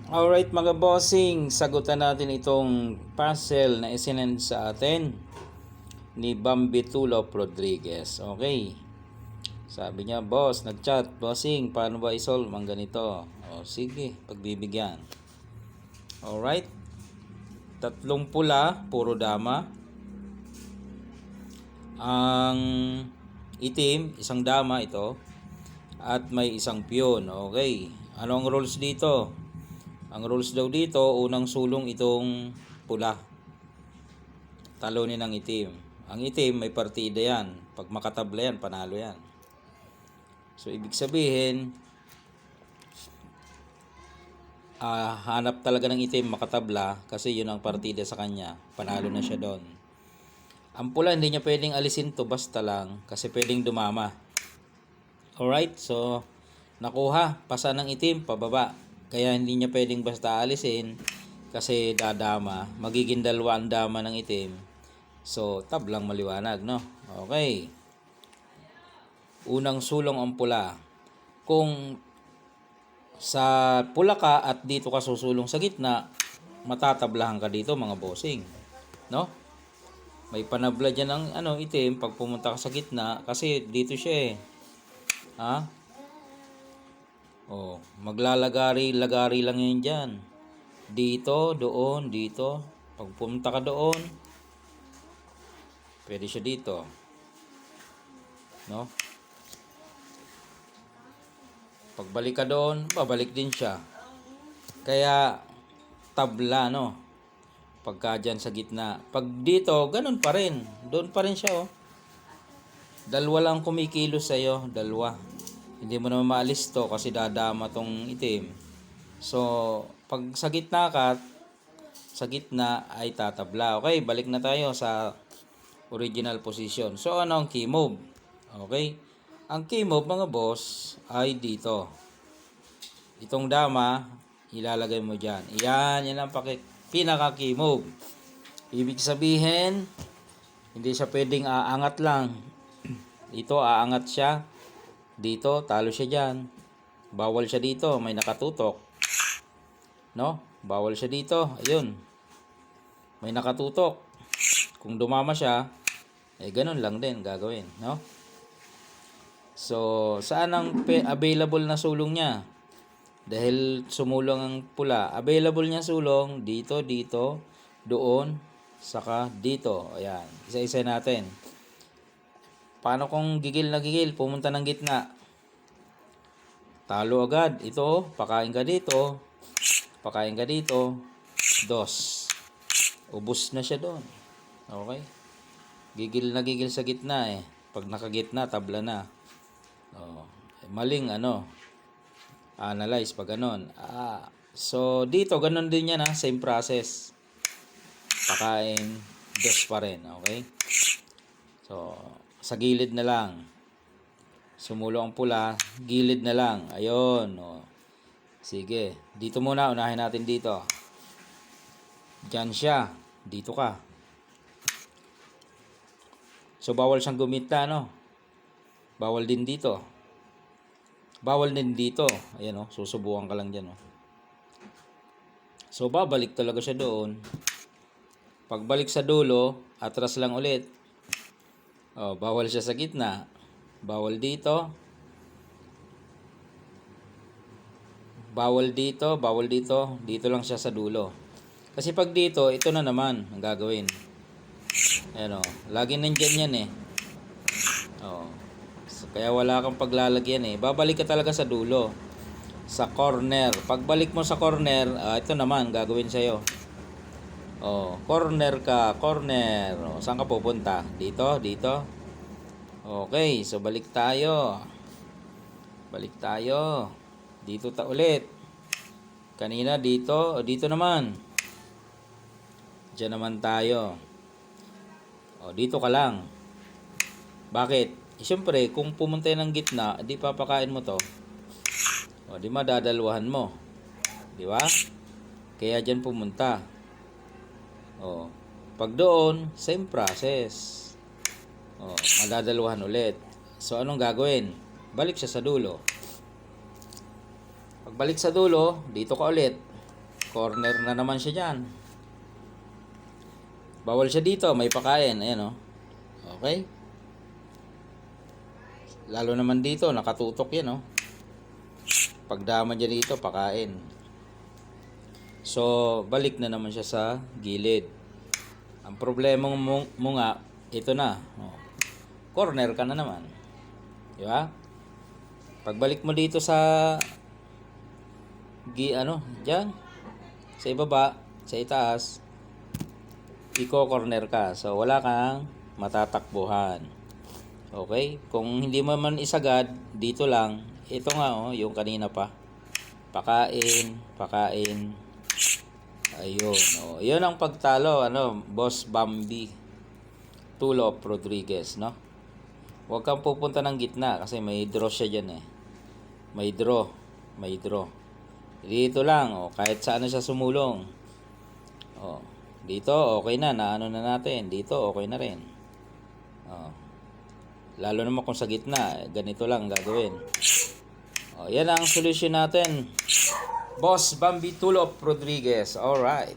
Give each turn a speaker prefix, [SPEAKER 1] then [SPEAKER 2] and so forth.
[SPEAKER 1] Alright mga bossing, sagutan natin itong puzzle na isinend sa atin ni Bambi Tulop Rodriguez. Okay. Sabi niya, boss, nag-chat, bossing, paano ba isolve ang ganito? O sige, pagbibigyan. Alright. Tatlong pula, puro dama. Ang itim, isang dama ito. At may isang piyon. Okay. Ano ang rules dito? Ang rules daw dito, unang sulong itong pula. Talunin ng itim. Ang itim, may partida yan. Pag makatabla yan, panalo yan. So, ibig sabihin, hanap talaga ng itim makatabla kasi yun ang partida sa kanya. Panalo na siya doon. Ang pula, hindi niya pwedeng alisin to basta lang kasi pwedeng dumama. Alright, so, nakuha. Pasa ng itim, pababa. Kaya hindi niya pwedeng basta alisin kasi dadama. Magiging dalawa ang dama ng itim. So, tablang maliwanag, no? Okay. Unang sulong ang pula. Kung sa pula ka at dito ka susulong sa gitna, matatablahan ka dito mga bossing. No? May panabla dyan ng itim pag pumunta ka sa gitna kasi dito siya eh. Ha? Oh, maglalagari-lagari lang yun dyan. Dito, doon, dito. Pag pumunta ka doon, pwede siya dito. No? Pagbalik ka doon, babalik din siya. Kaya, tabla, no? Pagka dyan sa gitna. Pag dito, ganun pa rin. Doon pa rin siya, oh. Dalawa lang kumikilos sa'yo. Dalawa. Hindi mo naman maalis to kasi dadama tong itim. So, pag sa gitna ka, sa gitna ay tatabla. Okay, balik na tayo sa original position. So, ano ang key move? Okay? Ang key move, mga boss, ay dito. Itong dama, ilalagay mo dyan. Yan ang pinaka key move. Ibig sabihin, hindi siya pwedeng aangat lang. Dito, aangat siya. Dito, talo siya dyan. Bawal siya dito, may nakatutok. No? Bawal siya dito. Ayun. May nakatutok. Kung dumama siya, ganun lang din gagawin. No? So, saan ang available na sulong niya? Dahil sumulong ang pula. Available niya sulong dito, dito, doon, saka dito. Ayan. Isa-isa natin. Paano kung gigil na gigil, pumunta ng gitna? Talo agad. Ito, pakain ka dito. Pakain ka dito. Dos. Ubus na siya doon. Okay? Gigil na gigil sa gitna eh. Pag nakagitna, tabla na. Maling analyze pag ganon. So, dito, ganon din yan same process. Pakain, dos pa rin. Okay? So, sa gilid na lang. Sumulo ang pula, gilid na lang. Ayun. Sige. Dito muna, unahin natin dito. Diyan siya. Dito ka. So, bawal siyang gumita, no? Bawal din dito. Bawal din dito. Ayan, susubukan ka lang dyan, So, babalik talaga siya doon. Pagbalik sa dulo, atras lang ulit. Bawal siya sa gitna. Bawal dito. Bawal dito. Bawal dito. Dito lang siya sa dulo. Kasi pag dito, ito na naman ang gagawin. Ayan lagi nandyan yan eh. So, kaya wala kang paglalagyan eh. Babalik ka talaga sa dulo. Sa corner. Pagbalik mo sa corner, ito naman gagawin sa'yo. Corner ka, corner. Saan ka pupunta? Dito, dito. Okay, so balik tayo. Balik tayo. Dito ulit. Kanina dito, dito naman. Diyan naman tayo. Dito ka lang. Bakit? Siyempre, kung pumunta ng gitna, di papakain mo to. Di madadalwahan mo. Di ba? Kaya diyan pumunta. Pag doon, same process. Madadalwahan ulit. So, anong gagawin? Balik siya sa dulo. Pagbalik sa dulo, dito ka ulit. Corner na naman siya dyan. Bawal siya dito, may pakain. Ayan, oh. Okay? Lalo naman dito, nakatutok yan, oh. Pagdama niya dito, pakain. So, balik na naman siya sa gilid. Ang problema mo nga, ito na. Oh. Corner ka na naman. Di ba? Pagbalik mo dito sa diyan, sa ibaba, sa itaas, iko-corner ka. So, wala kang matatakbuhan. Okay? Kung hindi mo man isagad, dito lang. Ito nga, oh, yung kanina pa. Pakain. Ayun, oh. Yun ang pagtalo, Boss Bambi Tulop Rodriguez, no? Huwag kang pupunta ng gitna kasi may draw siya dyan, eh. May draw. Dito lang, oh, kahit saan na siya sumulong. Oh, dito okay na natin. Dito okay na rin. Oh. Lalo naman kung sa gitna, ganito lang gagawin. Oh, yan ang solusyon natin. Boss Bambi Tulop Rodriguez. All right.